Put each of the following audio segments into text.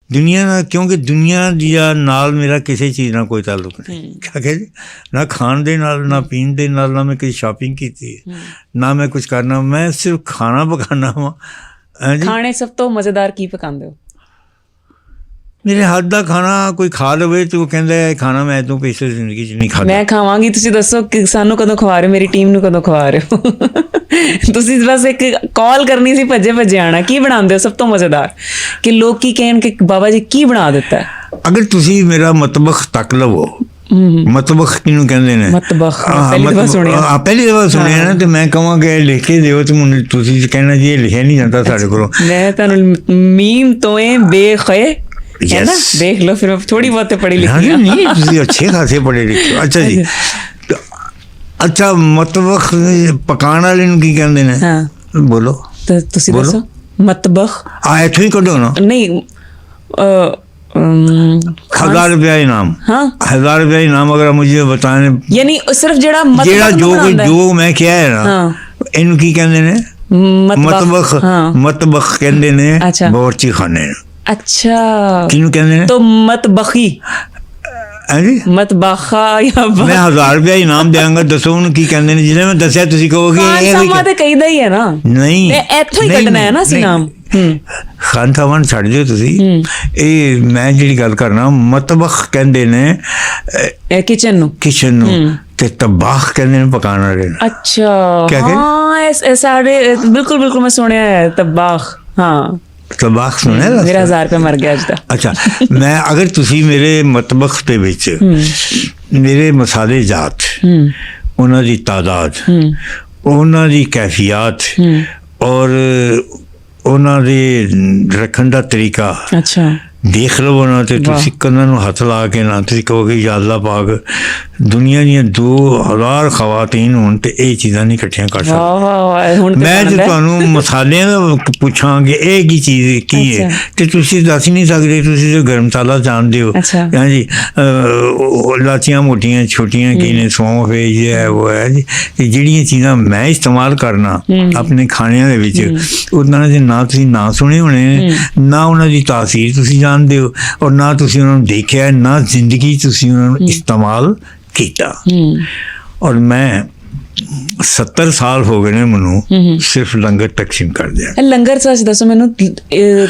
ਦੁਨੀਆ ਨਾਲ, ਕਿਉਂਕਿ ਦੁਨੀਆ ਦੀ ਨਾਲ ਮੇਰਾ ਕਿਸੇ ਚੀਜ਼ ਨਾਲ ਕੋਈ ਤਾਲੁਕ ਨਹੀਂ। ਕਿਆ ਕਹੇ, ਨਾ ਖਾਣ ਦੇ ਨਾਲ, ਨਾ ਪੀਣ ਦੇ ਨਾਲ, ਨਾ ਮੈਂ ਕੋਈ ਸ਼ਾਪਿੰਗ ਕੀਤੀ, ਨਾ ਮੈਂ ਕੁਛ ਕਰਨਾ, ਮੈਂ ਸਿਰਫ ਖਾਣਾ ਪਕਾਉਣਾ ਵਾ। ਖਾਣੇ ਸਭ ਤੋਂ ਮਜ਼ੇਦਾਰ ਕੀ ਪਕਾਉਂਦੇ ਹੋ? ਮੇਰੇ ਹੱਥ ਦਾ ਖਾਣਾ ਕੋਈ ਖਾ ਲਵੇ ਤੇ ਉਹ ਕਹਿੰਦਾ ਇਹ ਖਾਣਾ ਮੈਂ ਤੋਂ ਪਿਛਲੇ ਜ਼ਿੰਦਗੀ 'ਚ ਨਹੀਂ ਖਾਧਾ। ਮੈਂ ਖਾਵਾਂਗੀ, ਤੁਸੀਂ ਦੱਸੋ ਕਿ ਸਾਨੂੰ ਕਦੋਂ ਖਵਾ ਰਹੇ ਹੋ, ਮੇਰੀ ਟੀਮ ਨੂੰ ਕਦੋਂ ਖਵਾ ਰਹੇ ਹੋ? ਤੁਸੀਂ ਬਸ ਇੱਕ ਕਾਲ ਕਰਨੀ ਸੀ, ਭੱਜੇ ਭੱਜੇ ਆਉਣਾ। ਕੀ ਬਣਾਉਂਦੇ ਹੋ ਸਭ ਤੋਂ ਮਜ਼ੇਦਾਰ, ਕਿ ਲੋਕ ਕੀ ਕਹਿਣ ਕਿ ਬਾਬਾ ਜੀ ਕੀ ਬਣਾ ਦਿੱਤਾ? ਅਗਰ ਤੁਸੀਂ ਮੇਰਾ ਮਤਬਖ ਤੱਕ ਲਵੋ, ਮਤਬਖ ਕਿਹਨੂੰ ਕਹਿੰਦੇ ਨੇ? ਮਤਬਖ ਪਹਿਲੀ ਦਫਾ ਸੁਣਿਆ। ਪਹਿਲੀ ਦਫਾ ਸੁਣਿਆ ਨਾ, ਤੇ ਮੈਂ ਕਹਾਂਗਾ ਲਿਖ ਕੇ ਦਿਓ, ਤੇ ਮੈਨੂੰ ਤੁਸੀਂ ਕਹਿਣਾ ਜੀ ਇਹ ਲਿਖਿਆ ਨਹੀਂ ਜਾਂਦਾ ਸਾਡੇ ਕੋਲੋਂ। ਮੈਂ ਤੁਹਾਨੂੰ ਮੀਮ ਤੋਂ ਬੇਖੇ ਹੈ ਨਾ, ਦੇਖ ਲਓ ਫਿਰ ਥੋੜੀ ਬਹੁਤ ਪੜ੍ਹੀ ਲਿਖੀ ਨਹੀਂ, ਤੁਸੀਂ ਅੱਛੇ ਖਾਸੇ ਪੜ੍ਹੇ ਲਿਖੇ। ਅੱਛਾ ਜੀ, ਅੱਛਾ ਮਤਬਖ ਪਕਾਉਣ ਵਾਲੇ ਨੂੰ ਕੀ ਕਹਿੰਦੇ ਨੇ? ਬੋਲੋ ਤੁਸੀਂ ਦੱਸੋ। ਮਤਬਖ ਇੱਥੋਂ ਹੀ ਕੱਢੋ ਨਾ। ਨਹੀਂ, 1000 रुपया इनाम। हाँ, 1000 रुपया इनाम अगर मुझे बताने, यानी सिर्फ जेड़ा जो मैं किया है ना, इनू की कहंदे ने? मतबख। मतबख कहंदे ने बावर्ची खाने। अच्छा, किनू कहंदे ने? तो मतबखी। मतबखा या मैं 1000 रुपया इनाम देंगा, दसो उन्हें की कहंदे ने? जिन्हें मैं दसिया तुसी कहोगे खान तो कहीदा ही है ना। नहीं, इत्थों ही कढना है ना सी नाम। ਖਾਨ ਥਾਵਾਂ ਛੱਡ ਦਿਓ ਤੁਸੀਂ। ਇਹ ਮੈਂ ਜਿਹੜੀ ਗੱਲ ਕਰਨਾ, ਮਤਬਖ ਕਹਿੰਦੇ ਨੇ ਕਿਚਨ ਨੂੰ, ਤੇ ਤਬਾਖ ਕਹਿੰਦੇ ਨੇ ਪਕਾਉਣ ਵਾਲੇ ਨੂੰ। ਅੱਛਾ, ਹਾਂ ਸਾਡੇ ਬਿਲਕੁਲ ਬਿਲਕੁਲ ਮੈਂ ਸੁਣਿਆ ਹੈ ਤਬਾਖ। ਹਾਂ, ਤਬਾਖ ਸੁਣਿਆ? ਮੇਰਾ 1000 ਰੁਪਏ ਮਰ ਗਿਆ ਅੱਜ ਦਾ। ਅੱਛਾ, ਮੈਂ ਅਗਰ ਤੁਸੀਂ ਮੇਰੇ ਮਤਬਖ ਦੇ ਵਿੱਚ ਮੇਰੇ ਮਸਾਲੇ ਜਾਤ, ਉਹਨਾਂ ਦੀ ਤਾਦਾਦ, ਉਹਨਾਂ ਦੀ ਕੈਫੀਅਤ ਔਰ ਉਹਨਾਂ ਦੇ ਰੱਖਣ ਦਾ ਤਰੀਕਾ ਦੇਖ ਲਵੋ ਨਾ, ਤੇ ਤੁਸੀਂ ਕੰਨਾਂ ਨੂੰ ਹੱਥ ਲਾ ਕੇ ਨਾ ਤੁਸੀਂ ਕਹੋਗੇ ਯਾ ਅੱਲਾ ਪਾਕ, ਦੁਨੀਆ ਦੀਆਂ 2000 ਖਵਾਤੀਨ ਹੋਣ ਤੇ ਇਹ ਚੀਜ਼ਾਂ ਨਹੀਂ ਇਕੱਠੀਆਂ ਕਰ ਸਕਦੀਆਂ। ਮੈਂ ਜੇ ਤੁਹਾਨੂੰ ਮਸਾਲਿਆਂ ਦਾ ਪੁੱਛਾਂਗੇ ਇਹ ਕੀ ਚੀਜ਼ ਕੀ ਹੈ, ਤੇ ਤੁਸੀਂ ਦੱਸ ਹੀ ਨਹੀਂ ਸਕਦੇ। ਤੁਸੀਂ ਜੋ ਗਰਮ ਮਸਾਲਾ ਜਾਣਦੇ ਹੋ, ਹਾਂਜੀ, ਲਾਚੀਆਂ ਮੋਟੀਆਂ ਛੋਟੀਆਂ ਕੀ ਨੇ, ਸੌਂਫ ਹੈ, ਇਹ ਹੈ ਉਹ ਹੈ ਜੀ, ਤੇ ਜਿਹੜੀਆਂ ਚੀਜ਼ਾਂ ਮੈਂ ਇਸਤੇਮਾਲ ਕਰਨਾ ਆਪਣੇ ਖਾਣਿਆਂ ਦੇ ਵਿੱਚ, ਉਹਨਾਂ ਦੇ ਨਾ ਤੁਸੀਂ ਨਾ ਸੁਣੇ ਹੋਣੇ, ਨਾ ਉਹਨਾਂ ਦੀ ਤਾਸੀਰ ਤੁਸੀਂ ਜਾਣਦੇ ਹੋ, ਔਰ ਨਾ ਤੁਸੀਂ ਉਹਨਾਂ ਨੂੰ ਦੇਖਿਆ, ਨਾ ਜ਼ਿੰਦਗੀ ਤੁਸੀਂ ਉਹਨਾਂ ਨੂੰ ਇਸਤੇਮਾਲ ਕੀਤਾ। ਔਰ ਮੈਂ 70 ਸਾਲ ਹੋ ਗਏ ਨੇ ਮੈਨੂੰ ਸਿਰਫ ਲੰਗਰ ਤਕਸੀਮ ਕਰਦਿਆਂ। ਲੰਗਰ ਸੱਚ ਦੱਸੋ ਮੈਨੂੰ,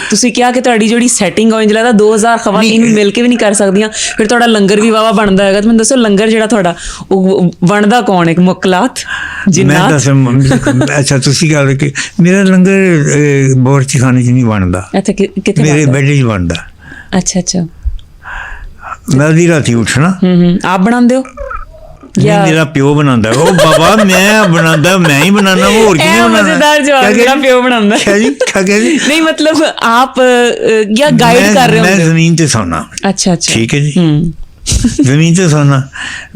ਤੁਸੀਂ ਕਿਹਾ ਕਿ ਤੁਹਾਡੀ ਜਿਹੜੀ ਸੈਟਿੰਗ ਹੋ, ਇੰਜ ਲੱਗਦਾ 2000 ਖਵਾਤੀਨ ਨੂੰ ਮਿਲ ਕੇ ਵੀ ਨਹੀਂ ਕਰ ਸਕਦੀਆਂ, ਫਿਰ ਤੁਹਾਡਾ ਲੰਗਰ ਵੀ ਵਾਵਾ ਬਣਦਾ ਹੈਗਾ। ਤੇ ਮੈਨੂੰ ਦੱਸੋ ਲੰਗਰ ਜਿਹੜਾ ਤੁਹਾਡਾ ਉਹ ਬਣਦਾ ਕੌਣ? ਇੱਕ ਮੁਕਲਾਤ ਜਿੰਨਾਤ? ਅੱਛਾ, ਤੁਸੀਂ ਗੱਲ ਕਿ ਮੇਰਾ ਲੰਗਰ ਬਾਵਰਚੀ ਖਾਨੇ 'ਚ ਨਹੀਂ ਬਣਦਾ। ਅੱਛਾ, ਕਿੱਥੇ? ਮੇਰੇ ਬੈੱਡ 'ਚ ਬਣਦਾ। ਅੱਛਾ ਅੱਛਾ, ਮੈਂ ਅੱਧੀ ਰਾਤੀ ਉੱਠਣਾ। ਆਪ ਬਣਾਉਂਦੇ ਹੋ? ਮੇਰਾ ਪਿਓ ਬਣਾਉਂਦਾ। ਉਹ ਬਾਬਾ ਮੈਂ ਬਣਾਉਂਦਾ, ਮੈਂ ਹੀ ਬਣਾਉਣਾ, ਹੋਰ ਕਿਹਨੇ ਬਣਾਉਣਾ? ਮਜ਼ੇਦਾਰ ਜਵਾਬ, ਮੇਰਾ ਪਿਓ ਬਣਾਉਂਦਾ। ਨਹੀਂ ਮਤਲਬ ਆਪ ਜਾਂ ਗਾਈਡ ਕਰ ਰਹੇ ਹੋ? ਮੈਂ ਜ਼ਮੀਨ ਤੇ ਸੌਣਾ। ਅੱਛਾ ਅੱਛਾ, ਠੀਕ ਹੈ ਜੀ, ਜ਼ਮੀਨ ਤੇ ਸੌਣਾ।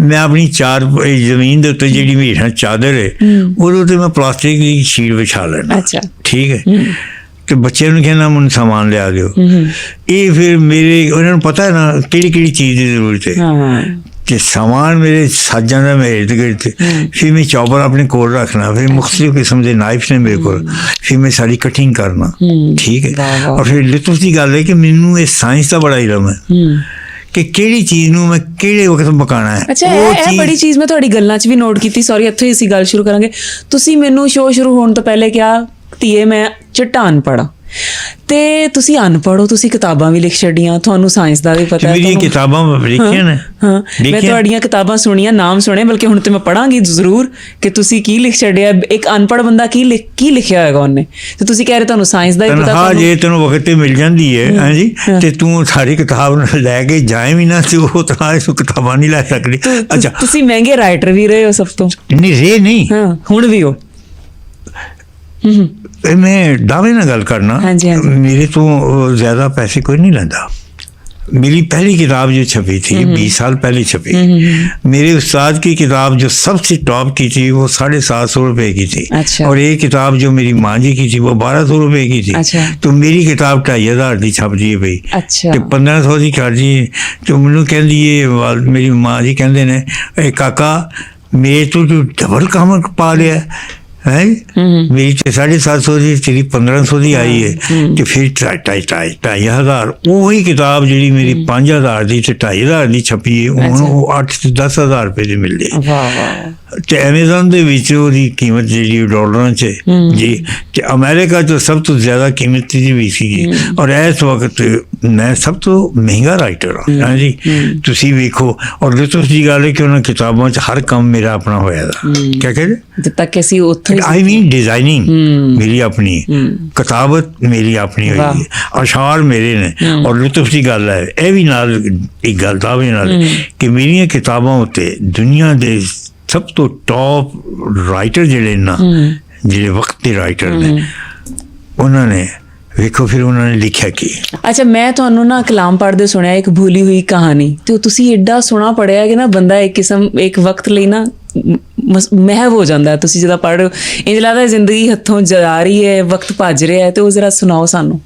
ਮੈਂ ਆਪਣੀ ਚਾਰ ਜ਼ਮੀਨ ਦੇ ਉੱਤੇ ਜਿਹੜੀ ਹੇਠਾਂ ਚਾਦਰ ਹੈ ਉਹਦੇ ਉੱਤੇ ਮੈਂ ਪਲਾਸਟਿਕ ਦੀ ਸ਼ੀਟ ਵਿਛਾ ਲੈਣਾ। ਅੱਛਾ, ਠੀਕ ਹੈ। ਤੇ ਬੱਚਿਆਂ ਨੂੰ ਕਹਿਣਾ ਮੈਨੂੰ ਸਮਾਨ ਲਿਆ ਦਿਓ। ਇਹ ਫਿਰ ਮੇਰੇ ਉਹਨਾਂ ਨੂੰ ਪਤਾ ਹੈ ਨਾ ਕਿਹੜੀ ਕਿਹੜੀ ਚੀਜ਼ ਦੀ ਜ਼ਰੂਰਤ ਹੈ, ਤੇ ਸਮਾਨ ਮੇਰੇ ਸਾਜਾਂ ਦਾ ਮੇਰੇ ਇਰਦ ਗਿਰਦ। ਫਿਰ ਮੈਂ ਚੌਪਰ ਆਪਣੇ ਕੋਲ ਰੱਖਣਾ, ਫਿਰ ਮੁਖਤਲਿਫ ਕਿਸਮ ਦੇ ਨਾਈਫ ਨੇ ਮੇਰੇ ਕੋਲ, ਫਿਰ ਮੈਂ ਸਾਰੀ ਕਟਿੰਗ ਕਰਨਾ। ਠੀਕ ਹੈ। ਔਰ ਫਿਰ ਲੁਤਫ ਦੀ ਗੱਲ ਹੈ ਕਿ ਮੈਨੂੰ ਇਹ ਸਾਇੰਸ ਦਾ ਬੜਾ ਇਲਮ ਹੈ ਕਿ ਕਿਹੜੀ ਚੀਜ਼ ਨੂੰ ਮੈਂ ਕਿਹੜੇ ਵਕਤ ਪਕਾਉਣਾ ਹੈ। ਅੱਛਾ, ਇਹ ਬੜੀ ਚੀਜ਼ ਮੈਂ ਤੁਹਾਡੀ ਗੱਲਾਂ 'ਚ ਵੀ ਨੋਟ ਕੀਤੀ। ਸੌਰੀ, ਇੱਥੋਂ ਹੀ ਅਸੀਂ ਗੱਲ ਸ਼ੁਰੂ ਕਰਾਂਗੇ। ਤੁਸੀਂ ਮੈਨੂੰ ਸ਼ੋਅ ਸ਼ੁਰੂ ਹੋਣ ਤੋਂ ਪਹਿਲੇ ਕਿਹਾ ਧੀਏ ਮੈਂ ਚਿੱਟਾ ਅਨਪੜ੍ਹ, ਤੇ ਤੁਸੀਂ ਅਨਪੜ੍ਹ ਹੋ, ਤੁਸੀਂ ਕਿਤਾਬਾਂ ਵੀ ਲਿਖ ਛੱਡੀਆਂ, ਤੁਹਾਨੂੰ ਸਾਇੰਸ ਦਾ ਵੀ ਪਤਾ ਹੈ। ਮੇਰੀਆਂ ਕਿਤਾਬਾਂ ਲਿਖੀਆਂ ਨੇ। ਹਾਂ, ਮੈਂ ਤੁਹਾਡੀਆਂ ਕਿਤਾਬਾਂ ਸੁਣੀਆਂ, ਨਾਮ ਸੁਣੇ, ਬਲਕਿ ਹੁਣ ਤੇ ਮੈਂ ਪੜ੍ਹਾਂਗੀ ਜ਼ਰੂਰ ਕਿ ਤੁਸੀਂ ਕੀ ਲਿਖ ਛੱਡਿਆ। ਇੱਕ ਅਨਪੜ੍ਹ ਬੰਦਾ ਕੀ ਲਿਖਿਆ ਹੋਏਗਾ ਉਹਨੇ, ਤੇ ਤੁਸੀਂ ਕਹਿ ਰਹੇ ਤੁਹਾਨੂੰ ਸਾਇੰਸ ਦਾ ਵੀ ਪਤਾ। ਹਾਂ, ਜੇ ਤੈਨੂੰ ਵਕਤ ਤੇ ਮਿਲ ਜਾਂਦੀ ਹੈ ਹਾਂਜੀ, ਤੇ ਤੂੰ ਸਾਰੀ ਕਿਤਾਬ ਲੈ ਕੇ ਜਾਏ ਵੀ ਨਾ, ਤੇ ਉਹ ਤਾਂ ਕਿਤਾਬਾਂ ਨਹੀਂ ਲੈ ਸਕਦੀ। ਅੱਛਾ, ਤੁਸੀਂ ਮਹਿੰਗੇ ਰਾਈਟਰ ਵੀ ਰਹੇ ਹੋ ਸਭ ਤੋਂ। ਨਹੀਂ, ਹੁਣ ਵੀ ਹੋ। ਮੈਂ ਦਾਅਵੇ ਨਾਲ ਗੱਲ ਕਰਨਾ, ਮੇਰੇ ਤੋਂ ਜ਼ਿਆਦਾ ਪੈਸੇ ਕੋਈ ਨਹੀਂ ਲੈਂਦਾ। मेरी पहली किताब जो छपी थी 20 साल पहले छपी, मेरे उस्ताद की किताब जो सबसे टॉप की थी वो 750 रुपए की थी। अच्छा। और एक किताब जो मेरी माँ जी की थी वो 1200 रुपए की थी। अच्छा। तो मेरी किताब 2500 की छप दी भाई। अच्छा। 1500 की कर दी। तो मैनू कहती मेरी माँ जी कहते ने काका मेरे तो डबल काम पा लिया। है मेरी 750 की तेरी 1500 की आई है तो फिर 2,500 वही किताब जी मेरी 5,000 की ते 2,500 की छपी है ਹੁਣ ਉਹ 8 ਤੇ 10,000 रुपए ਦੀ ਮਿਲਦੀ ਤੇ ਐਮਾਜ਼ਨ ਦੇ ਵਿੱਚ ਉਹਦੀ ਕੀਮਤ ਜਿਹੜੀ ਡਾਲਰਾਂ 'ਚ ਜੀ ਤੇ ਅਮਰੀਕਾ 'ਚ ਸਭ ਤੋਂ ਜ਼ਿਆਦਾ ਕੀਮਤ ਦੀ ਵੀ ਸੀ ਔਰ ਇਸ ਵਕਤ ਮੈਂ ਸਭ ਤੋਂ ਮਹਿੰਗਾ ਰਾਈਟਰ ਹਾਂ ਜੀ ਤੁਸੀਂ ਵੇਖੋ ਔਰ ਲੁਤਫ ਦੀ ਗੱਲ ਹੈ ਕਿ ਉਹਨਾਂ ਕਿਤਾਬਾਂ 'ਚ ਹਰ ਕੰਮ ਮੇਰਾ ਆਪਣਾ ਹੋਇਆ ਦਾ ਕਿਆ ਕਹਿੰਦੇ ਜਦ ਤੱਕ ਅਸੀਂ ਉੱਥੇ आई मीन डिजाइनिंग मेरी अपनी किताबत मेरी अपनी हुई है अशार मेरे ने और लुत्फ की गल है यह भी नाल एक गल दावे नाल कि मेरिया किताबां उत्ते दुनिया दे सब तो टॉप राइटर जिहड़े ना जिहड़े वक्त के राइटर ने उन्होंने ਵੇਖੋ ਫਿਰ ਉਹਨਾਂ ਨੇ ਲਿਖਿਆ ਕੀ। ਅੱਛਾ ਮੈਂ ਤੁਹਾਨੂੰ ਨਾ ਕਲਾਮ ਪੜ੍ਹਦੇ ਸੁਣਿਆ ਇੱਕ ਭੁੱਲੀ ਹੋਈ ਕਹਾਣੀ ਤੇ ਤੁਸੀਂ ਐਡਾ ਸੋਹਣਾ ਪੜ੍ਹਿਆ ਕਿ ਨਾ ਬੰਦਾ ਇੱਕ ਵਕਤ ਲਈ ਨਾ ਮਹਿਵ ਹੋ ਜਾਂਦਾ ਤੁਸੀਂ ਜਦੋਂ ਪੜ੍ਹ ਰਹੇ ਹੋ ਇੰਝ ਲੱਗਦਾ ਜ਼ਿੰਦਗੀ ਹੱਥੋਂ ਜਾ ਰਹੀ ਹੈ ਵਕਤ ਭੱਜ ਰਿਹਾ ਹੈ ਤੇ ਉਹ ਜ਼ਰਾ ਸੁਣਾਓ ਸਾਨੂੰ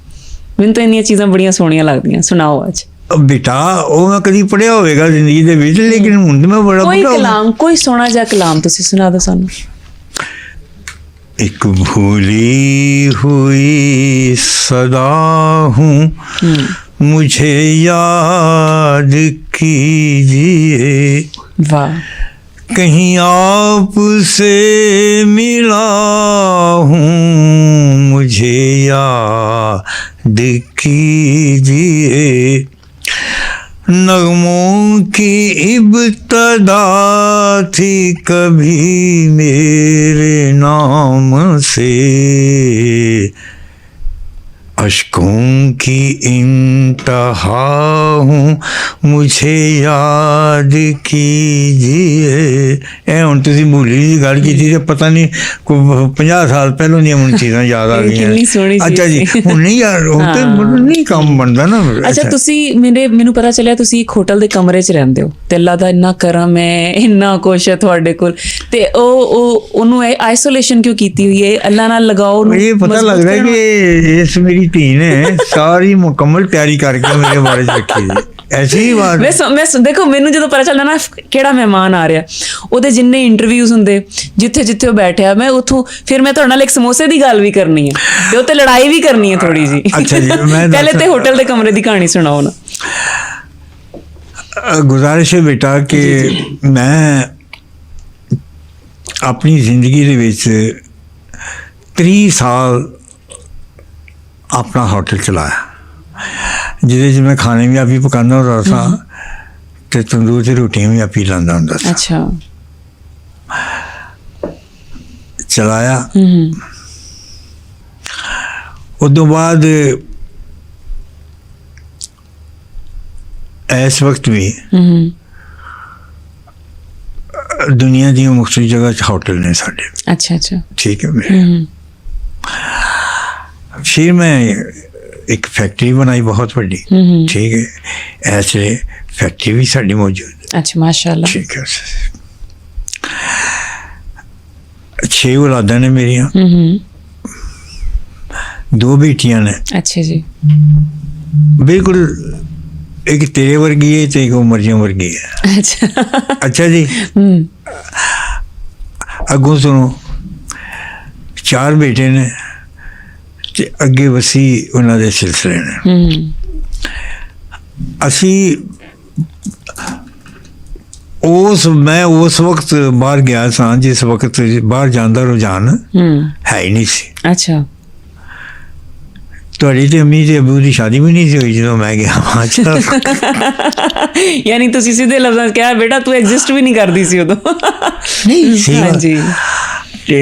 ਮੈਨੂੰ ਤਾਂ ਇੰਨੀਆਂ ਚੀਜ਼ਾਂ ਬੜੀਆਂ ਸੋਹਣੀਆਂ ਲੱਗਦੀਆਂ ਸੁਣਾਓ ਅੱਜ। ਬੇਟਾ ਉਹ ਮੈਂ ਕਦੀ ਪੜ੍ਹਿਆ ਹੋਵੇਗਾ ਜ਼ਿੰਦਗੀ ਦੇ ਵਿੱਚ ਲੇਕਿਨ ਹੁਣ ਤਾਂ ਮੈਂ ਬੜਾ ਕੋਈ ਕਲਾਮ ਕੋਈ ਸੋਹਣਾ ਜਿਹਾ ਕਲਾਮ ਤੁਸੀਂ ਸੁਣਾ ਦਿਓ ਸਾਨੂੰ। एक भूली हुई सदा हूँ मुझे याद कीजिए वाह कहीं आपसे मिला हूँ मुझे याद कीजिए नगमों की इब्तदा थी कभी मेरे नाम से अश्कों की इंतहा हूँ मुझे याद कीजिए ਇਹ ਹੁਣ ਤੁਸੀਂ ਭੁੱਲੀ ਦੀ ਗੱਲ ਕੀਤੀ ਤੇ ਪਤਾ ਨਹੀਂ 50 ਸਾਲ ਪਹਿਲਾਂ ਦੀਆਂ ਮੈਨੂੰ ਚੀਜ਼ਾਂ ਯਾਦ ਆ ਗਈਆਂ। ਅੱਛਾ ਜੀ ਹੁਣ ਨਹੀਂ ਯਾਰ ਹੁਣ ਤੇ ਨਹੀਂ ਕੰਮ ਬਣਦਾ ਨਾ। ਅੱਛਾ ਤੁਸੀਂ ਮੈਨੂੰ ਪਤਾ ਚੱਲਿਆ ਤੁਸੀਂ ਇੱਕ ਹੋਟਲ ਦੇ ਕਮਰੇ 'ਚ ਰਹਿੰਦੇ ਹੋ ਤੇ ਅੱਲਾ ਦਾ ਇੰਨਾ ਕਰਮ ਹੈ ਇੰਨਾ ਕੁਛ ਹੈ ਤੁਹਾਡੇ ਕੋਲ ਤੇ ਉਹਨੂੰ ਆਈਸੋਲੇਸ਼ਨ ਕਿਉਂ ਕੀਤੀ ਹੋਈ ਹੈ ਅੱਲਾ ਨਾਲ ਲਗਾਓ ਇਹ ਪਤਾ ਲੱਗਦਾ ਕਿ ਇਸ ਮੇਰੀ ਧੀ ਨੇ ਸਾਰੀ ਮੁਕੰਮਲ ਤਿਆਰੀ ਕਰਕੇ ਮੇਰੇ ਬਾਰੇ ਚ ਰੱਖੀ ਐਸੀ ਹੀ ਬਾਤ ਮੈਂ ਦੇਖੋ ਮੈਨੂੰ ਜਦੋਂ ਪਤਾ ਚੱਲਦਾ ਨਾ ਕਿਹੜਾ ਮਹਿਮਾਨ ਆ ਰਿਹਾ ਉਹਦੇ ਜਿੰਨੇ ਇੰਟਰਵਿਊਜ਼ ਹੁੰਦੇ ਜਿੱਥੇ ਉਹ ਬੈਠਿਆ ਮੈਂ ਉੱਥੋਂ ਫਿਰ ਮੈਂ ਤੁਹਾਡੇ ਨਾਲ ਇੱਕ ਸਮੋਸੇ ਦੀ ਗੱਲ ਵੀ ਕਰਨੀ ਹੈ ਤੇ ਉੱਤੇ ਲੜਾਈ ਵੀ ਕਰਨੀ ਹੈ ਥੋੜੀ ਜੀ। ਅੱਛਾ ਜੀ ਪਹਿਲੇ ਤੇ ਹੋਟਲ ਦੇ ਕਮਰੇ ਦੀ ਕਹਾਣੀ ਸੁਣਾਓ ਨਾ। ਗੁਜ਼ਾਰਿਸ਼ ਹੈ ਬੇਟਾ ਕਿ ਮੈਂ ਆਪਣੀ ਜ਼ਿੰਦਗੀ ਦੇ ਵਿੱਚ 30 ਸਾਲ ਆਪਣਾ ਹੋਟਲ ਚਲਾਇਆ ਜਿਹਦੇ 'ਚ ਮੈਂ ਖਾਣੇ ਵੀ ਆਪੀ ਪਕਾਉਂਦਾ ਹੁੰਦਾ ਸਾਂ ਤੇ ਤੰਦੂਰ 'ਚ ਰੋਟੀਆਂ ਵੀ ਆਪੀ ਲਾਉਂਦਾ ਹੁੰਦਾ ਸੀ। ਅੱਛਾ ਚਲਾਇਆ ਉਦੋਂ ਬਾਅਦ ਇਸ ਵਕਤ ਵੀ ਦੁਨੀਆ ਦੀਆਂ ਮੁਖਤਲਿਫ ਜਗ੍ਹਾ 'ਚ ਹੋਟਲ ਨੇ ਸਾਡੇ। ਅੱਛਾ ਠੀਕ ਹੈ फिर मैं एक फैक्ट्री बनाई बहुत बड़ी। ठीक है ऐसे फैक्ट्री भी साड़ी मौजूद। अच्छा माशाल्लाह। ठीक है 6 औलादा ने मेरिया 2 बेटियां ने। अच्छा जी बिल्कुल एक तेरे वर्गी है तो एक मरियम वर्गी है। अच्छा जी अगों सुनो 4 बेटे ने ਤੇ ਅੱਗੇ ਵਸੀ ਉਹਨਾਂ ਦੇ ਸਿਲਸਿਲੇ ਨੇ। ਅਸੀਂ ਮੈਂ ਉਸ ਵਕਤ ਬਾਹਰ ਗਿਆ ਸਾਂ ਜਿਸ ਵਕਤ ਬਾਹਰ ਜਾਣ ਦਾ ਰੁਝਾਨ ਹੈ ਹੀ ਨਹੀਂ ਸੀ। ਅੱਛਾ ਤੁਹਾਡੀ ਤੇ ਅੰਮੀ ਤੇ ਅਬੂ ਦੀ ਸ਼ਾਦੀ ਵੀ ਨਹੀਂ ਸੀ ਹੋਈ ਜਦੋਂ ਮੈਂ ਗਿਆ। ਅੱਛਾ ਯਾਨੀ ਤੁਸੀਂ ਸਿੱਧੇ ਲਫ਼ਜ਼ਾਂ 'ਚ ਕਿਹਾ ਬੇਟਾ ਤੂੰ ਐਗਜ਼ਿਸਟ ਵੀ ਨਹੀਂ ਕਰਦੀ ਸੀ ਉਦੋਂ। ਨਹੀਂ ਸੀ ਹਾਂਜੀ ਤੇ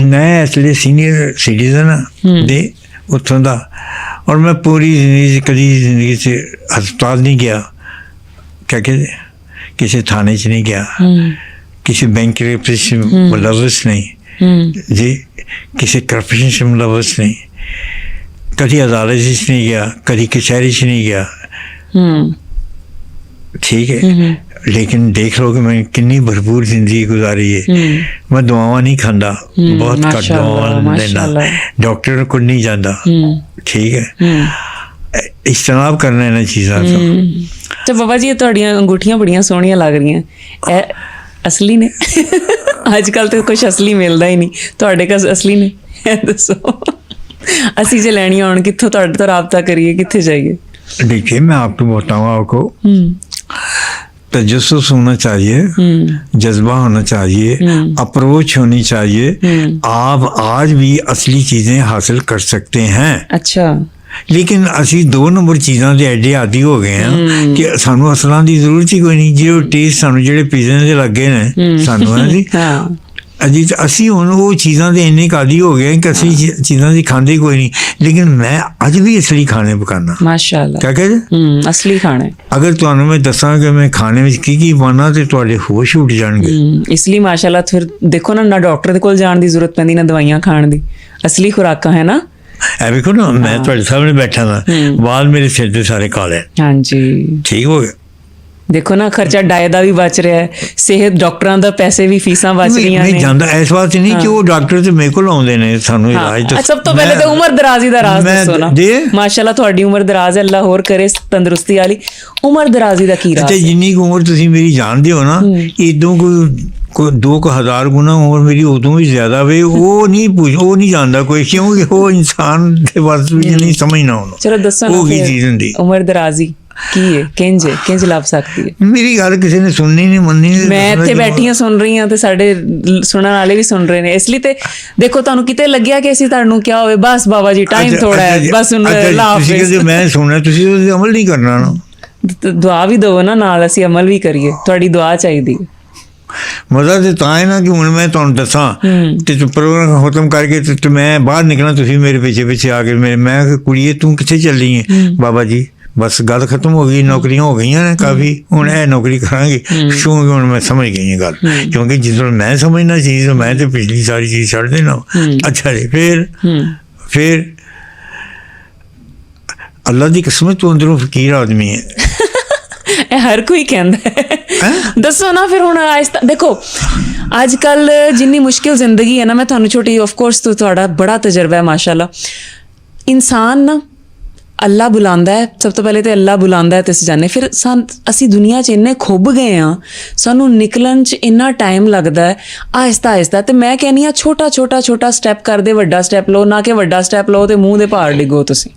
ਮੈਂ ਇਸ ਲਈ ਸੀਨੀਅਰ ਸਿਟੀਜ਼ਨ ਦੇ ਉੱਥੋਂ ਦਾ ਔਰ ਮੈਂ ਪੂਰੀ ਜ਼ਿੰਦਗੀ ਕਦੀ ਜ਼ਿੰਦਗੀ 'ਚ ਹਸਪਤਾਲ ਨਹੀਂ ਗਿਆ ਕਿਆ ਕਹਿੰਦੇ ਕਿਸੇ ਥਾਣੇ 'ਚ ਨਹੀਂ ਗਿਆ ਕਿਸੇ ਬੈਂਕ ਵਿੱਚ ਮੁਲਵਸ ਨਹੀਂ ਜੀ ਕਿਸੇ ਕਰਪਸ਼ਨ 'ਚ ਮੁਲਵਸ ਨਹੀਂ कभी अदालत से नहीं गया कभी कचहरी से नहीं गया। ठीक है लेकिन देख लो कि मैं कितनी भरपूर जिंदगी गुजारी है। मैं दवावां नहीं खाता बहुत घट दवावां लेना डॉक्टर को नहीं जाता। ठीक है इज्तनाब करना इन चीज़ों का। तो बाबा जी ਤੁਹਾਡੀਆਂ ਅੰਗੂਠੀਆਂ ਬੜੀਆਂ ਸੋਹਣੀਆਂ ਲੱਗ ਰਹੀਆਂ ਅਸਲੀ ਨੇ? ਅੱਜ ਕੱਲ੍ਹ ਤਾਂ ਕੁਛ ਅਸਲੀ ਮਿਲਦਾ ਹੀ ਨਹੀਂ, ਤੁਹਾਡੇ ਕੋਲ ਅਸਲੀ ਨੇ? ਦੱਸੋ, ਅਸੀਂ ਜੇ ਲੈਣੀਆਂ ਹੋਣ ਕਿੱਥੋਂ ਤੁਹਾਡੇ ਤੋਂ ਰਾਬਤਾ ਕਰੀਏ, कितने जाइए? देखिए मैं आपको बताऊँ, आपको तजस्सुस होना चाहिए, जज्बा होना चाहिए, अप्रोच होनी चाहिए। आप आज भी असली चीज़ें हासिल कर सकते हैं। अच्छा, लेकिन असी 2 नंबर चीज़ों के एडे आदि हो गए हैं कि सानू असलों की जरूरत ही कोई नहीं। जो टेस्ट सानू ਜਿਹੜੇ ਪੀਜ਼ੇ ਦੇ ਲੱਗੇ ਨੇ ਸਾਨੂੰ ਹੈ ਜੀ, अजी असी हुण वो चीज़ों के इन्ने आदी हो गए कि असी चीज़ों की खाते कोई नहीं। लेकिन मैं अज भी असली खाने पकाना। माशाअल्लाह, क्या कहते? असली खाने। अगर तुहानू मैं दसां कि मैं खाने में की पाना तो तुहाडे होश उठ जाणगे। इसलिए माशाअल्लाह फिर देखो ना डॉक्टर दे कोल जाण दी जरूरत पैंदी, ना दवाइयां खाण दी, असली खुराकां है ना। ऐ वेखो ना, मैं तुहाडे सामने बैठा था, बाल मेरे सिर दे सारे काले। हाँ जी, ठीक हो गया। देखो ना, खर्चा डाइट का भी बच रहा है, सेहत डॉक्टरां दा पैसे भी फीसां बच रही हैं। मैं जानदा इस बात नहीं कि वो डॉक्टर ते मेरे कोल आउंदे ने सानू इलाज तो। सब तो पहले तो उम्र दराजी दा राज दसो ना। माशाअल्लाह तुहाडी उम्र दराज है, अल्लाह होर करे तंदुरुस्ती वाली। उम्र दराजी दा की राज है? जिन्नी उम्र तुसीं मेरी जानदे हो ना, इदों कोई 2000 गुना उम्र मेरी उदों भी ज्यादा वे। वो नहीं जानता कोई, क्योंकि वो इंसान के बस नहीं समझना होना। चलो दसो ना, वो की चीज हुंदी उम्र दराजी की है, किंज ਲੱਭ ਸਕਦੀ ਹੈ? मेरी गल किसी ने सुननी नहीं, मननी नहीं। मैं ਇੱਥੇ ਬੈਠੀ ਹਾਂ, ਸੁਣ ਰਹੀ ਹਾਂ, ਤੇ ਸਾਡੇ ਸੁਣਨ ਵਾਲੇ ਵੀ ਸੁਣ ਰਹੇ ਨੇ। ਇਸ ਲਈ ਤੇ ਦੇਖੋ, ਤੁਹਾਨੂੰ ਕਿਤੇ ਲੱਗਿਆ ਕਿ ਅਸੀਂ ਤੁਹਾਨੂੰ ਕਿਹਾ ਹੋਵੇ ਬਸ ਬਾਬਾ ਜੀ ਟਾਈਮ ਥੋੜਾ ਹੈ, ਬਸ ਹੁਣ ਲਾਫ। ਤੁਸੀਂ ਮੈਂ ਸੁਣਿਆ, ਤੁਸੀਂ ਉਹਦੇ ਅਮਲ ਨਹੀਂ ਕਰਨਾ ਨਾ। ਦੁਆ ਵੀ ਦਿਓ ਨਾ ਨਾਲ, ਅਸੀਂ ਅਮਲ ਵੀ ਕਰੀਏ। ਤੁਹਾਡੀ ਦੁਆ ਚਾਹੀਦੀ ਹੈ। ਮਜ਼ਾ ਤੇ ਤਾਂ ਹੈ ਨਾ ਕਿ ਹੁਣ ਮੈਂ ਤੁਹਾਨੂੰ ਦੱਸਾਂ ਤੇ ਪ੍ਰੋਗਰਾਮ ਖਤਮ ਕਰਕੇ ਤੇ ਮੈਂ ਬਾਹਰ ਨਿਕਲਣਾ, ਤੁਸੀਂ ਮੇਰੇ ਪਿੱਛੇ ਆ ਕੇ ਮੈਂ ਕੁੜੀਏ ਤੂੰ ਕਿੱਥੇ ਚੱਲੀ ਹੈ? ਬਾਬਾ ਜੀ बस गल खत्म हो गई, नौकरियां हो गई ने काफ़ी, हुण यह नौकरी करांगे। क्योंकि हुण मैं समझ गई है गल, क्योंकि जिस मैं समझना चीज़ मैं तो पिछली सारी चीज़ छड़ देना। अच्छा जी, फिर अल्लाह की कसम, तू अंदरों फकीर आदमी है। हर कोई कहता है। दसो ना फिर हुण आहिस्ता देखो, अज कल जिन्नी मुश्किल जिंदगी है ना, मैं तुहानू छोटी ऑफकोर्स तो तुहाडा बड़ा तजर्बा है माशाअल्लाह। इंसान ना अल्लाह बुलांदा है, सब तो पहले तो अल्लाह बुलांदा है, तो असीं जाने। फिर असीं दुनिया च इन्ने खुब गए हाँ, सानू निकलन च इन्ना टाइम लगता है। आहिस्ता आहिस्ता तो मैं कहनी हाँ, छोटा छोटा छोटा स्टैप कर दे, वड्डा स्टैप लो ना कि वड्डा स्टैप लो तो मूँह दे भार डिगो। तुसीं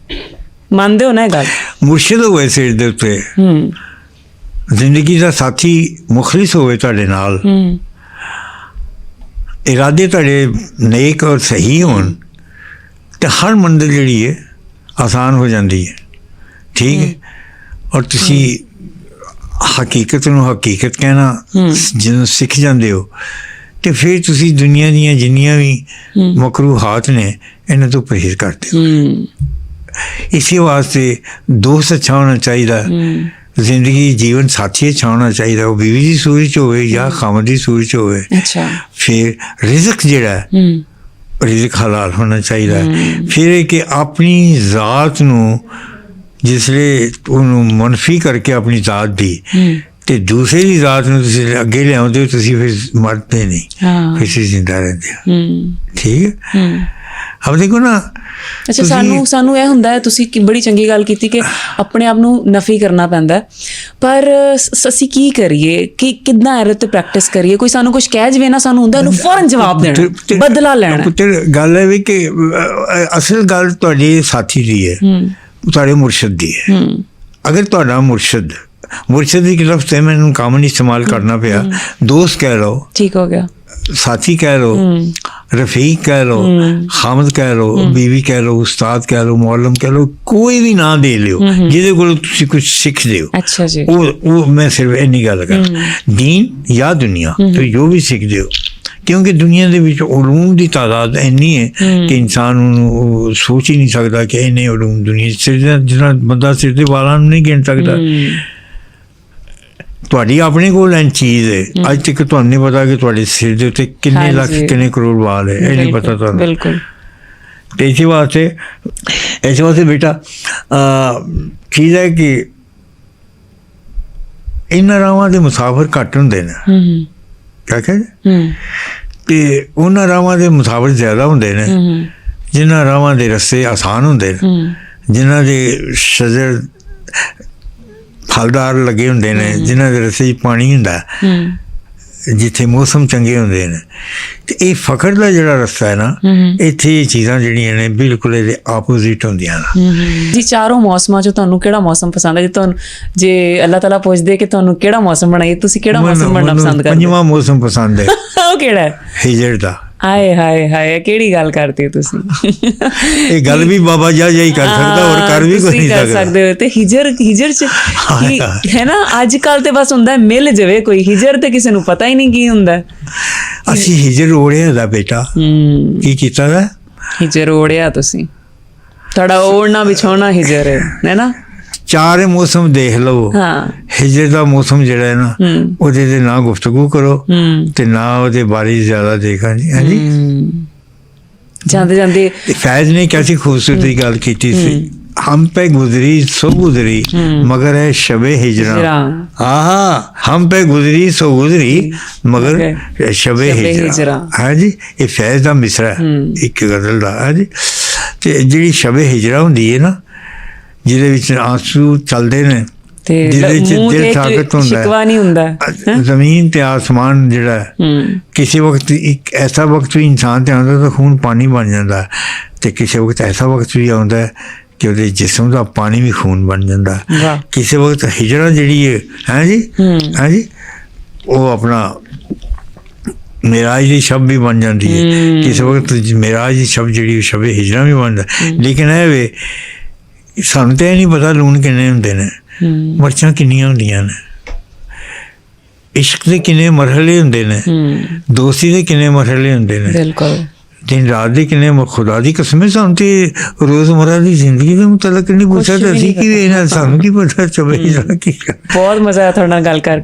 ਮੰਨਦੇ ਹੋ ਨਾ ਇਹ ਗੱਲ? ਮੁਰਸ਼ਿਦ ਹੋਵੇ ਸਿਰ ਦੇ ਉੱਤੇ, ਜ਼ਿੰਦਗੀ ਦਾ ਸਾਥੀ ਮੁਖਲਿਸ ਹੋਵੇ ਤੁਹਾਡੇ ਨਾਲ, ਇਰਾਦੇ ਤੁਹਾਡੇ ਨੇਕ ਔਰ ਸਹੀ ਹੋਣ, ਤੇ ਹਰ ਮੰਜ਼ਿਲ ਜਿਹੜੀ ਹੈ ਆਸਾਨ ਹੋ ਜਾਂਦੀ ਹੈ। ਠੀਕ ਹੈ? ਔਰ ਤੁਸੀਂ ਹਕੀਕਤ ਨੂੰ ਹਕੀਕਤ ਕਹਿਣਾ ਜਦੋਂ ਸਿੱਖ ਜਾਂਦੇ ਹੋ, ਤੇ ਫਿਰ ਤੁਸੀਂ ਦੁਨੀਆ ਦੀਆਂ ਜਿੰਨੀਆਂ ਵੀ ਮਕਰੂਹਾਤ ਨੇ ਇਹਨਾਂ ਤੋਂ ਪਰਹੇਜ਼ ਕਰਦੇ ਹੋ। इसी वास्ते दोस्त अच्छा होना चाहिए, जिंदगी जीवन साथी अच्छा होना चाहिए, वो बीवी की सूरत होवे या खामद की सूरत होवे। अच्छा। फिर रिज़्क जिहड़ा है, रिज़्क हलाल होना चाहिए। फिर कि अपनी ज़ात नू जिसले उन्होंने मनफी करके अपनी ज़ात दी ते दूसरे की ज़ात नू तुसीं अगे लियाउंदे हो, तुसीं फिर मरते नहीं, फिर तुसीं जिंदा रहंदे हो। ठीक है? अब देखो ना, ਅੱਛਾ, ਸਾਨੂੰ ਇਹ ਹੁੰਦਾ ਹੈ, ਤੁਸੀਂ ਬੜੀ ਚੰਗੀ ਗੱਲ ਕੀਤੀ ਕਿ ਆਪਣੇ ਆਪ ਨੂੰ ਨਫੀ ਕਰਨਾ ਪੈਂਦਾ, ਪਰ ਅਸੀਂ ਕੀ ਕਰੀਏ, ਕਿ ਕਿੱਦਾਂ ਇਹਦੇ ਤੇ ਪ੍ਰੈਕਟਿਸ ਕਰੀਏ? ਕੋਈ ਸਾਨੂੰ ਕੁਝ ਕਹਿ ਜਵੇ ਨਾ, ਸਾਨੂੰ ਹੁੰਦਾ ਉਹਨੂੰ ਫੌਰਨ ਜਵਾਬ ਦੇਣਾ, ਬਦਲਾ ਲੈਣਾ। ਪੁੱਤਰ ਗੱਲ ਹੈ ਵੀ ਕਿ ਅਸਲ ਗੱਲ ਤੁਹਾਡੇ ਸਾਥੀ ਦੀ ਹੈ, ਤੁਹਾਡੇ ਮੁਰਸ਼ਿਦ ਦੀ ਹੈ। ਅਗਰ ਤੁਹਾਡਾ ਮੁਰਸ਼ਿਦ ਦੀ ਤਰਫ से मैंने काम नहीं इस्तेमाल करना पिया, दोस्त कह लो, ठीक हो गया, साथी कह लो, रफीक कह लो, खामद कह लो, बीवी कह लो, उस्ताद कह लो, मौलम कह लो, कोई भी ना दे लियो जिहदे कोल तुसीं कुछ सीखदे हो। अच्छा जी। वो मैं सिर्फ इन्नी गल कर, दीन या दुनिया तो जो भी सीखदे हो, क्योंकि दुनिया ਦੇ ਵਿੱਚ ਉਲੂਮ ਦੀ ਤਾਦਾਦ ਇੰਨੀ ਹੈ ਕਿ ਇਨਸਾਨ ਨੂੰ ਸੋਚ ਹੀ ਨਹੀਂ ਸਕਦਾ ਕਿ ਇੰਨੇ ਉਲੂਮ ਦੁਨੀਆ 'ਚ, ਜਿਹੜਾ ਬੰਦਾ ਸਿਰ ਦੇ ਵਾਲਾਂ ਨੂੰ ਨਹੀਂ ਗਿਣ ਸਕਦਾ। ਤੁਹਾਡੀ ਆਪਣੇ ਕੋਲ ਐਂ ਚੀਜ਼ ਹੈ, ਅੱਜ ਤੱਕ ਤੁਹਾਨੂੰ ਨਹੀਂ ਪਤਾ ਕਿ ਤੁਹਾਡੇ ਸਿਰ ਦੇ ਉੱਤੇ ਕਿੰਨੇ ਲੱਖ ਕਿੰਨੇ ਕਰੋੜ ਵਾਲ ਹੈ, ਇਹ ਨਹੀਂ ਪਤਾ ਤੁਹਾਨੂੰ। ਬਿਲਕੁਲ। ਤੇ ਇਸੇ ਵਾਸਤੇ ਬੇਟਾ ਚੀਜ਼ ਹੈ ਕਿ ਇਹਨਾਂ ਰਾਵਾਂ ਦੇ ਮੁਸਾਫਰ ਘੱਟ ਹੁੰਦੇ ਨੇ। ਕਿਆ ਕਹਿੰਦੇ? ਤੇ ਉਹਨਾਂ ਰਾਵਾਂ ਦੇ ਮੁਸਾਫਰ ਜ਼ਿਆਦਾ ਹੁੰਦੇ ਨੇ ਜਿਨ੍ਹਾਂ ਰਾਵਾਂ ਦੇ ਰਸਤੇ ਆਸਾਨ ਹੁੰਦੇ ਨੇ, ਜਿਨ੍ਹਾਂ ਦੇ ਸ਼ਜਰ ਫਲਦਾਰ ਲੱਗੇ ਹੁੰਦੇ ਨੇ, ਜਿਨ੍ਹਾਂ ਦੇ ਰਸਤੇ 'ਚ ਪਾਣੀ ਹੁੰਦਾ। ਜਿੱਥੇ ਮੌਸਮ ਚੰਗੇ ਹੁੰਦੇ ਨੇ। ਤੇ ਇਹ ਫਕਰ ਦਾ ਜਿਹੜਾ ਰਸਤਾ ਹੈ ਨਾ, ਇੱਥੇ ਇਹ ਚੀਜ਼ਾਂ ਜਿਹੜੀਆਂ ਨੇ ਬਿਲਕੁਲ ਇਹਦੇ ਆਪੋਜ਼ਿਟ ਹੁੰਦੀਆਂ ਨੇ। ਜੀ ਚਾਰੋਂ ਮੌਸਮਾਂ 'ਚੋਂ ਤੁਹਾਨੂੰ ਕਿਹੜਾ ਮੌਸਮ ਪਸੰਦ ਹੈ? ਜੇ ਤੁਹਾਨੂੰ ਜੇ ਅੱਲਾਹ ਤਾਲਾ ਪੁੱਛਦੇ ਕਿ ਤੁਹਾਨੂੰ ਕਿਹੜਾ ਮੌਸਮ ਬਣਾਈਏ, ਤੁਸੀਂ ਕਿਹੜਾ ਮੌਸਮ ਬਣਨਾ ਪਸੰਦ ਕਰਦੇ? ਪੰਜਵਾਂ ਮੌਸਮ ਪਸੰਦ ਹੈ। ਉਹ ਕਿਹੜਾ ਹੈ? ਹਿਜਰ ਦਾ। ਹਾਏ ਹਾਏ ਹਾਏ, ਕਿਹੜੀ ਗੱਲ ਕਰਦੇ ਹੋ ਤੁਸੀਂ? ਇਹ ਗੱਲ ਵੀ ਬਾਬਾ ਜੀ ਹੀ ਕਰ ਸਕਦਾ, ਹੋਰ ਕਰ ਵੀ ਕੋਈ ਨਹੀਂ ਸਕਦਾ। ਸਕਦੇ ਹੋ। ਤੇ ਹਿਜਰ ਚ ਹੈ ਨਾ, ਅੱਜ ਕੱਲ ਤੇ ਬਸ ਹੁੰਦਾ ਮਿਲ ਜਾਵੇ ਕੋਈ। ਹਿਜਰ ਤੇ ਕਿਸੇ ਨੂੰ ਪਤਾ ਹੀ ਨਹੀਂ ਕੀ ਹੁੰਦਾ। ਅਸੀਂ ਹਿਜਰ ਓੜਿਆ ਦਾ ਬੇਟਾ। ਕੀ ਕੀਤਾ ਦਾ? ਹਿਜਰ ਓੜਿਆ ਤੁਸੀਂ, ਤੁਹਾਡਾ ਓੜਨਾ ਵਿਛਾਉਣਾ ਹਿਜਰ ਹੈ ਨਾ। ਚਾਰੇ ਮੌਸਮ ਦੇਖ ਲਓ। ਹਾਂ, ਹਿਜਰ ਦਾ ਮੌਸਮ ਜਿਹੜਾ ਹੈ ਨਾ, ਉਹਦੇ ਤੇ ਨਾ ਗੁਫ਼ਤਗੂ ਕਰੋ ਤੇ ਨਾ ਉਹਦੇ ਬਾਰੇ ਜ਼ਿਆਦਾ ਦੇਖਾਂ ਜੀ। ਹਾਂਜੀ, ਜਾਂਦੇ ਜਾਂਦੇ ਫੈਜ਼ ਨੇ ਕੈਸੀ ਖੂਬਸੂਰਤੀ ਗੱਲ ਕੀਤੀ ਸੀ। हम पे गुजरी सो गुजरी मगर है शबे हिजरा। हाँ, हम पे गुजरी सो गुजरी मगर शबे हिजरा। हाँ जी, ये फैज़ दा मिसरा है एक गज़ल दा। हाँ जी, ते जिहड़ी शबे हिजरा हुंदी है ना, जिहदे विच आंसू चलदे ने, जिहदे विच दिल ताकत हुंदा है। ज़मीन ते आसमान जिहड़ा किसी वक्त एक ऐसा वक्त भी इंसान ते आंदा तो खून पानी बन जाता है, ते किसी वक्त ऐसा वक्त भी आउंदा है कि ਉਹਦੇ ਜਿਸਮ ਦਾ ਪਾਣੀ ਵੀ ਖੂਨ ਬਣ ਜਾਂਦਾ। ਕਿਸੇ ਵਕਤ ਹਿਜਰਾ ਜਿਹੜੀ ਹੈ ਜੀ, ਹੈ ਜੀ, ਉਹ ਆਪਣਾ ਮਿਰਾਜ ਦੀ ਸ਼ਬ ਵੀ ਬਣ ਜਾਂਦੀ ਹੈ। ਕਿਸੇ ਵਕਤ ਮਿਰਾਜ ਦੀ ਸ਼ਬ ਜਿਹੜੀ ਸ਼ਬੇ ਹਿਜਰਾ ਵੀ ਬਣਦਾ। ਲੇਕਿਨ ਇਹ ਵੇ ਸਾਨੂੰ ਤਾਂ ਇਹ ਨਹੀਂ ਪਤਾ ਲੂਣ ਕਿੰਨੇ ਹੁੰਦੇ ਨੇ, ਮਿਰਚਾਂ ਕਿੰਨੀਆਂ ਹੁੰਦੀਆਂ ਨੇ, ਇਸ਼ਕ ਦੇ ਕਿੰਨੇ ਮਰਹਲੇ ਹੁੰਦੇ ਨੇ, ਦੋਸਤੀ ਦੇ ਕਿੰਨੇ ਮਰਹਲੇ ਹੁੰਦੇ ਨੇ। ਬਿਲਕੁਲ। दिन रात के किन्ने खुदा दी कसम है, सानू ते रोजमर्रा दी जिंदगी दे मुतलक नहीं पूछा, तो असीं की सानू की पता। चबे की। बहुत मजा आया थोड़े नाल गल कर।